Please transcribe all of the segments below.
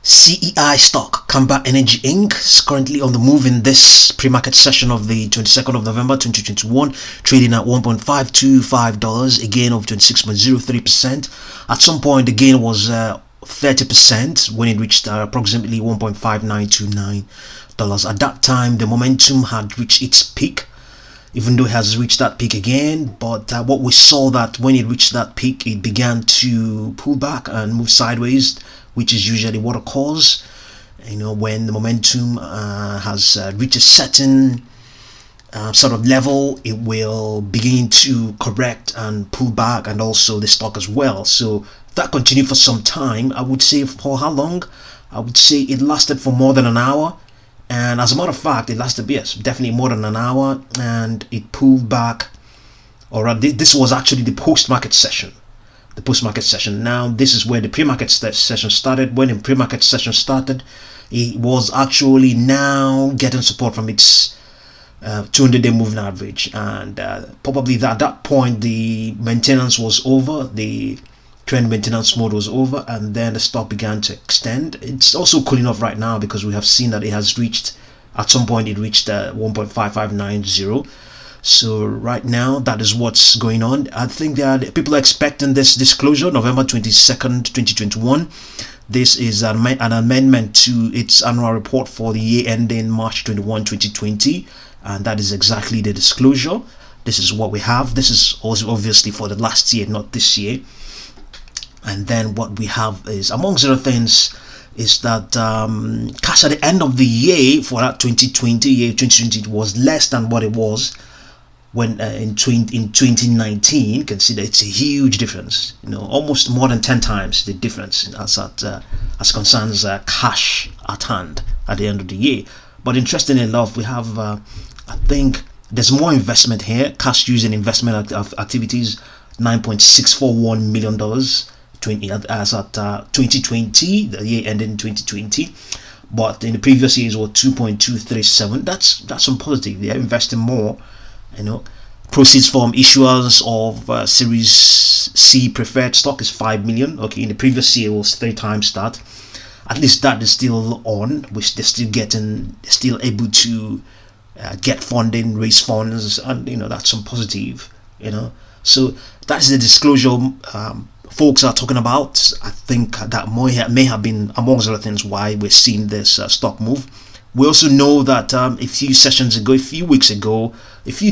CEI stock, Camber Energy Inc. is currently on the move in this pre-market session of the 22nd of November 2021, trading at $1.525, a gain of 26.03%. At some point, the gain was 30% when it reached approximately $1.5929. At that time, the momentum had reached its peak, even though it has reached that peak again. But what we saw that when it reached that peak, it began to pull back and move sideways, which is usually what occurs, when the momentum has reached a certain sort of level. It will begin to correct and pull back, and also the stock as well. So that continued for some time. I would say for how long? I would say it lasted for more than an hour. And as a matter of fact, it lasted, yes, definitely more than an hour, and it pulled back. This was actually the post-market session. Now, this is where the pre-market session started. When the pre-market session started, it was actually now getting support from its 200-day moving average, and probably at that point the maintenance was over, the trend maintenance mode was over, and then the stock began to extend. It's also cooling off right now because we have seen that it has reached, at some point it reached 1.5590. So right now, that is what's going on. I think that people are expecting this disclosure November 22nd, 2021. This is an amendment to its annual report for the year ending March 21, 2020, and that is exactly the disclosure. This is what we have. This is also obviously for the last year, not this year. And then what we have is, amongst other things, is that cash at the end of the year for that 2020 was less than what it was when in 2019. Consider it's a huge difference, almost more than 10 times the difference as concerns cash at hand at the end of the year. But interestingly enough, we have I think there's more investment here. Cash used in investment activities, $9.641 million as at 2020, the year ending 2020. But in the previous years was 2.237. That's some positive. They're investing more. Proceeds from issuance of Series C preferred stock is 5 million. Okay, in the previous year it was 3 times that. At least that is still on, which they're still able to get funding, raise funds, and that's some positive. So that's the disclosure folks are talking about. I think that may have been, amongst other things, why we're seeing this stock move. We also know that a few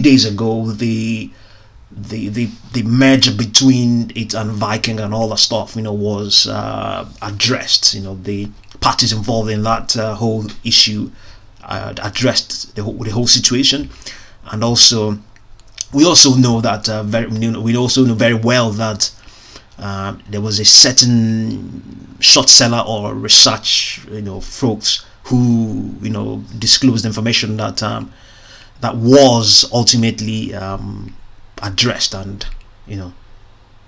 days ago, the merger between it and Viking and all that stuff, was addressed. The parties involved in that whole issue addressed the whole situation, and also we also know that we also know very well that there was a certain short seller or research folks who disclosed information that that was ultimately addressed and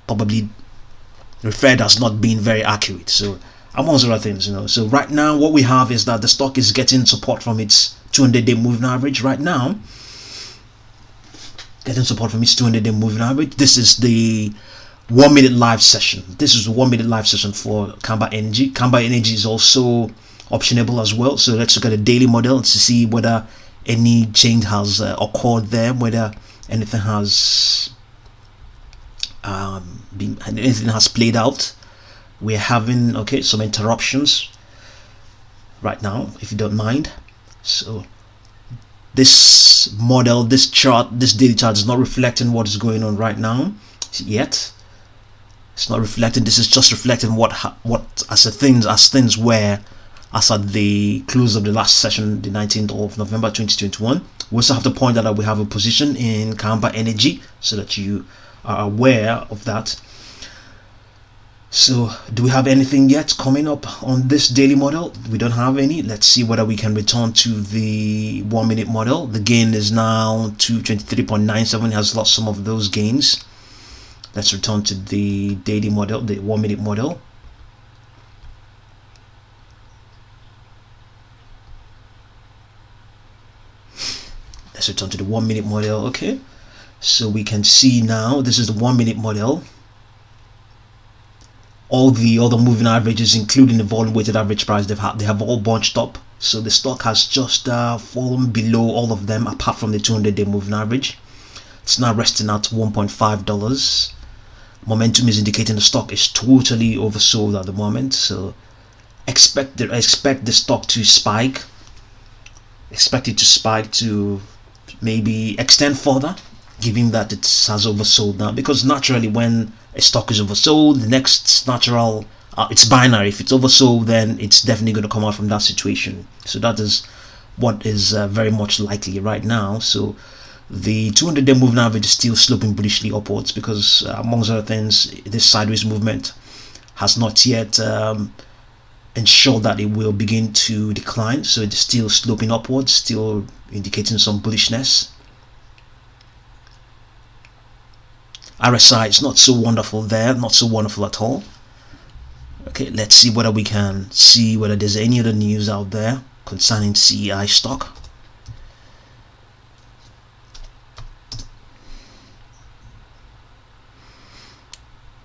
probably referred as not being very accurate. So amongst other things, so right now what we have is that the stock is getting support from its 200-day moving average right now. Getting support from its 200-day moving average. This is the 1 minute live session. This is the 1 minute live session for Camber Energy. Camber Energy is also optionable as well. So let's look at the daily model to see whether any change has occurred there, whether anything has anything has played out. We're having some interruptions right now, if you don't mind. So this model, this daily chart is not reflecting what is going on right now yet. It's not reflecting. This is just reflecting what as things were as at the close of the last session, the 19th of November 2021. We also have to point out that we have a position in Camber Energy, so that you are aware of that. So do we have anything yet coming up on this daily model? We don't have any. Let's see whether we can return to the 1 minute model. The gain is now 223.97. Has lost some of those gains. Let's return to the daily model, the 1 minute model. Let's return to the 1 minute model. Okay, so we can see now this is the 1 minute model. all the other moving averages, including the volume weighted average price, they have all bunched up. So the stock has just fallen below all of them, apart from the 200-day moving average. It's now resting at $1.5. Momentum is indicating the stock is totally oversold at the moment. So expect the stock to spike. Expect it to spike to maybe extend further, given that it has oversold now. Because naturally, when a stock is oversold, the next natural it's binary. If it's oversold, then it's definitely going to come out from that situation. So that is what is very much likely right now. So the 200-day moving average is still sloping bullishly upwards because, amongst other things, this sideways movement has not yet ensured that it will begin to decline. So it's still sloping upwards, still indicating some bullishness. RSI is not so wonderful there, not so wonderful at all. Okay, let's see whether we can see whether there's any other news out there concerning CEI stock.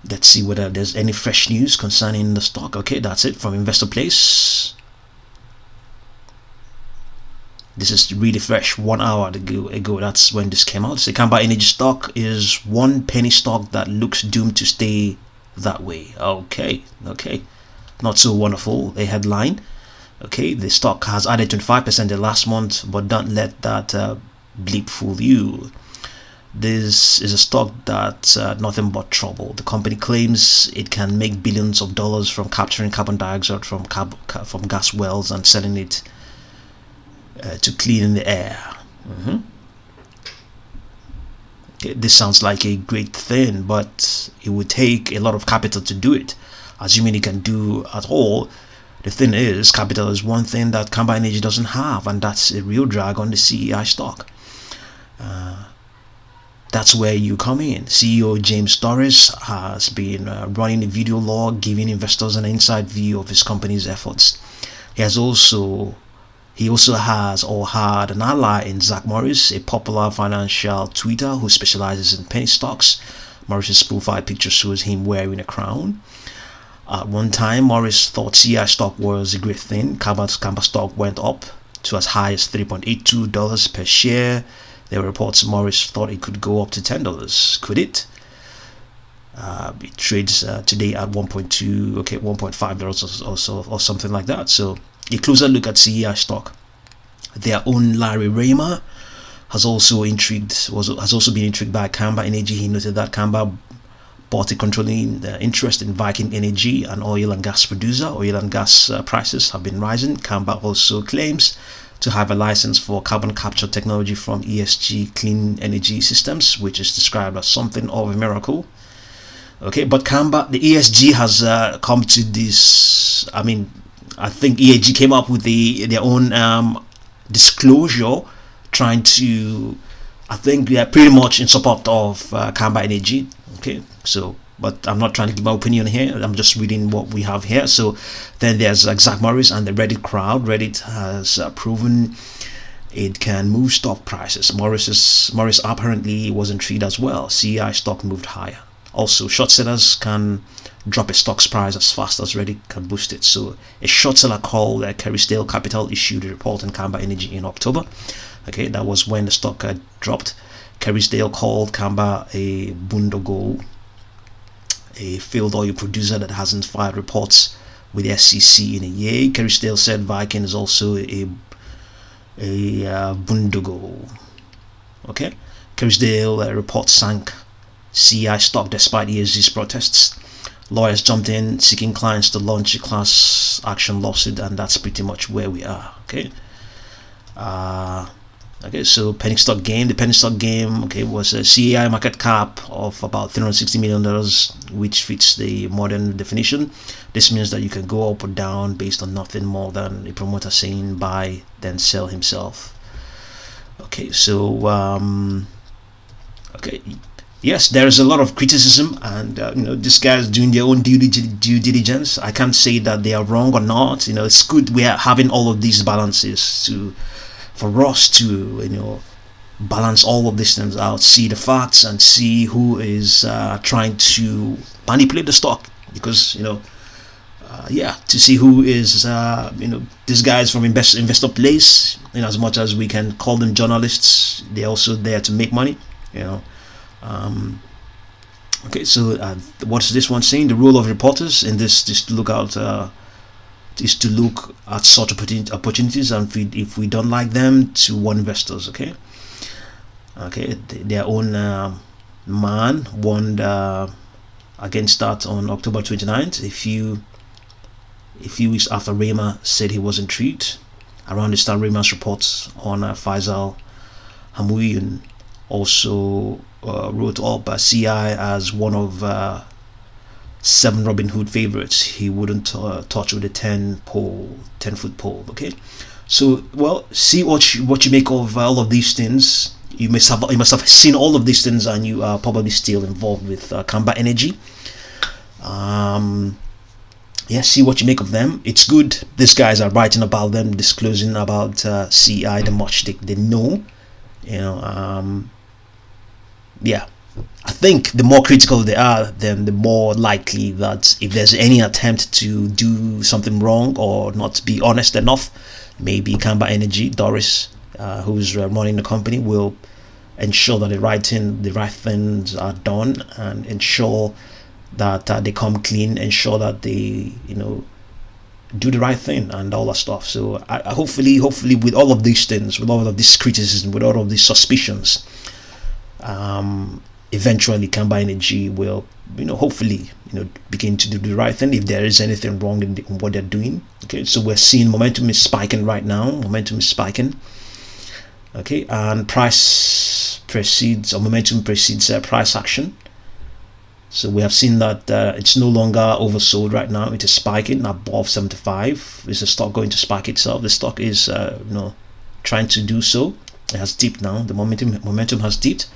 Let's see whether there's any fresh news concerning the stock. Okay, that's it from Investor Place. This is really fresh, 1 hour ago. That's when this came out. So Camber Energy stock is one penny stock that looks doomed to stay that way. Okay, not so wonderful a headline. Okay, the stock has added 25% the last month, but don't let that bleep fool you. This is a stock that's nothing but trouble. The company claims it can make billions of dollars from capturing carbon dioxide from gas wells and selling it to clean the air. Okay, this sounds like a great thing, but it would take a lot of capital to do it. Assuming it can do at all, the thing is, capital is one thing that Camber Energy doesn't have, and that's a real drag on the CEI stock. That's where you come in. CEO James Torres has been running a video log giving investors an inside view of his company's efforts. He also has or had an ally in Zach Morris, a popular financial tweeter who specializes in penny stocks. Morris's profile picture shows him wearing a crown. At one time, Morris thought CEI stock was a great thing. Camber stock went up to as high as $3.82 per share. There were reports Morris thought it could go up to $10. Could it? It trades today at $1.5 or something like that. So a closer look at CEI stock. Their own Larry Raymer has also been intrigued by Camber Energy. He noted that Camber bought a controlling interest in Viking Energy, an oil and gas producer. Oil and gas prices have been rising. Camber also claims to have a license for carbon capture technology from ESG Clean Energy Systems, which is described as something of a miracle. Okay, but Camber, the ESG has come to this. I mean, I think ESG came up with their own disclosure, trying to, I think they are pretty much in support of Camber Energy. Okay, so, but I'm not trying to give my opinion here. I'm just reading what we have here. So then there's Zach Morris and the Reddit crowd. Reddit has proven it can move stock prices. Morris apparently was intrigued as well. CEI stock moved higher. Also, short sellers can drop a stock's price as fast as Reddit can boost it. So a short seller called Kerrisdale Capital issued a report on Camber Energy in October. Okay, that was when the stock dropped. Kerrisdale called Camber a boondoggle, a failed oil producer that hasn't filed reports with the SEC in a year. Kerrisdale said Viking is also a boondoggle. Okay, Kerrisdale report sank CEI stock despite ESG's protests. Lawyers jumped in seeking clients to launch a class action lawsuit, and that's pretty much where we are. Okay. So penny stock game. The penny stock game, was a CEI market cap of about $360 million, which fits the modern definition. This means that you can go up or down based on nothing more than a promoter saying buy, then sell himself. Okay, so yes, there is a lot of criticism, and these guys doing their own due diligence. I can't say that they are wrong or not. It's good we are having all of these balances for us to balance all of these things out, see the facts, and see who is trying to manipulate the stock. because yeah, to see who is these guys from investor place. In as much as we can call them journalists, they're also there to make money. Okay, so what's this one saying? The role of reporters in this is to look out is to look at such opportunities, and if we don't like them, to warn investors. Okay, their own man warned against that on October 29th. A few weeks after Rayma said he was intrigued. Around this time, Rayma's reports on Faisal Hamouin also wrote up CEI as one of 7 Robin Hood favorites he wouldn't touch with a 10-foot pole. Okay, so well, see what you make of all of these things. You must have seen all of these things, and you are probably still involved with Camber Energy. Yeah, see what you make of them. It's good these guys are writing about them, disclosing about CEI, the much they know. Yeah, I think the more critical they are, then the more likely that if there's any attempt to do something wrong or not be honest enough, maybe Camber Energy, Doris, who's running the company, will ensure that the right things are done, and ensure that they come clean, ensure that they do the right thing and all that stuff. So I hopefully with all of these things, with all of this criticism, with all of these suspicions, eventually Camber Energy will hopefully begin to do the right thing if there is anything wrong in what they're doing. Okay, so we're seeing momentum is spiking right now. Okay, and momentum precedes price action. So we have seen that it's no longer oversold right now. It is spiking above 75. Is the stock going to spike itself? The stock is trying to do so. It has dipped now. The momentum has dipped.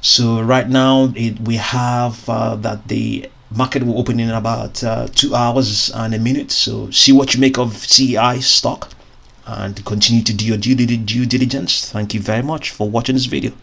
So right now we have that the market will open in about 2 hours and a minute. So see what you make of CEI stock, and continue to do your due diligence. Thank you very much for watching this video.